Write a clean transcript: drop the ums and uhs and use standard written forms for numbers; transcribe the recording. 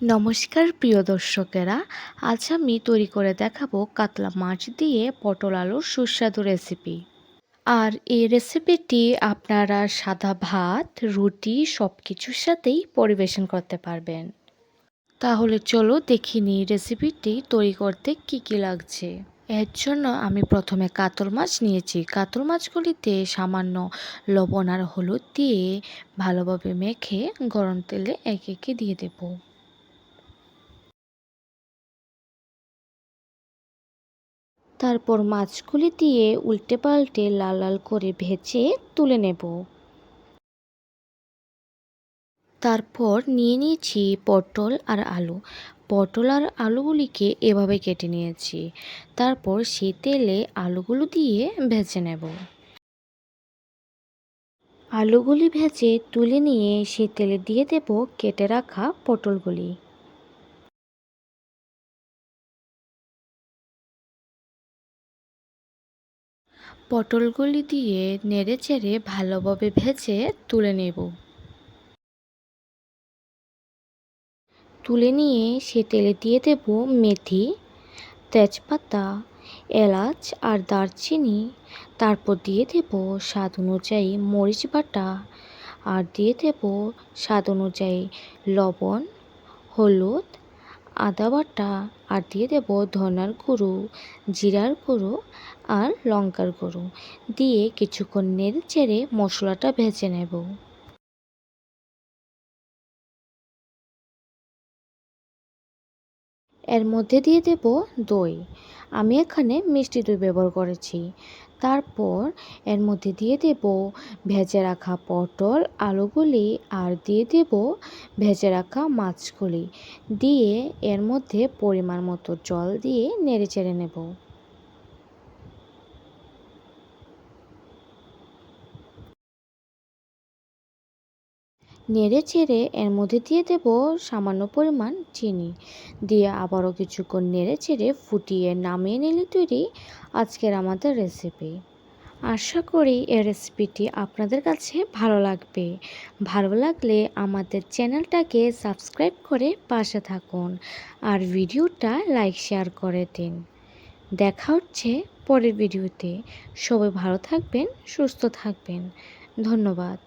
নমস্কার প্রিয় দর্শকেরা, আজ আমি তৈরি করে দেখাবো কাতলা মাছ দিয়ে পটল আলুর সুস্বাদু রেসিপি। আর এই রেসিপিটি আপনারা সাদা ভাত, রুটি সব কিছুর সাথেই পরিবেশন করতে পারবেন। তাহলে চলো দেখি নিই রেসিপিটি তৈরি করতে কি কি লাগছে। এর জন্য আমি প্রথমে কাতল মাছ নিয়েছি। কাতল মাছগুলিতে সামান্য লবণ আর হলুদ দিয়ে ভালোভাবে মেখে গরম তেলে একে একে দিয়ে দেবো। তারপর মাছগুলি দিয়ে উল্টে পাল্টে লাল লাল করে ভেজে তুলে নেব। তারপর নিয়ে নিয়েছি পটল আর আলু। পটল আর আলুগুলিকে এভাবে কেটে নিয়েছি। তারপর সেই তেলে আলুগুলো দিয়ে ভেজে নেব। আলুগুলি ভেজে তুলে নিয়ে সেই তেলে দিয়ে দেব কেটে রাখা পটলগুলি। পটলগুলি দিয়ে নেড়ে চেড়ে ভালোভাবে ভেজে তুলে নেব। তুলে নিয়ে সে তেলে দিয়ে দেব মেথি, তেজপাতা, এলাচ আর দারচিনি। তারপর দিয়ে দেব স্বাদ অনুযায়ী মরিচ বাটা, আর দিয়ে দেব স্বাদ অনুযায়ী লবণ, হলুদ, আদা বাটা, আর দিয়ে দেব ধনার গুঁড়ো, জিরার গুঁড়ো আর লঙ্কার গুঁড়ো দিয়ে কিছুক্ষণ নেড়ে চেড়ে মশলাটা ভেজে নেব। এর মধ্যে দিয়ে দেব দই। আমি এখানে মিষ্টি দই ব্যবহার করেছি। তারপর এর মধ্যে দিয়ে দেব ভেজে রাখা পটল আলুগুলি, আর দিয়ে দেব ভেজে রাখা মাছগুলি দিয়ে এর মধ্যে পরিমাণ মতো জল দিয়ে নেড়ে চেড়ে নেব। নেড়ে চেড়ে এর মধ্যে দিয়ে দেব সামান্য পরিমাণ চিনি দিয়ে আবারও কিছুক্ষণ নেড়ে চেড়ে ফুটিয়ে নামিয়ে নিলে তৈরি আজকের আমাদের রেসিপি। আশা করি এই রেসিপিটি আপনাদের কাছে ভালো লাগবে। ভালো লাগলে আমাদের চ্যানেলটাকে সাবস্ক্রাইব করে পাশে থাকুন আর ভিডিওটা লাইক শেয়ার করে দিন। দেখা হচ্ছে পরের ভিডিওতে। সবাই ভালো থাকবেন, সুস্থ থাকবেন। ধন্যবাদ।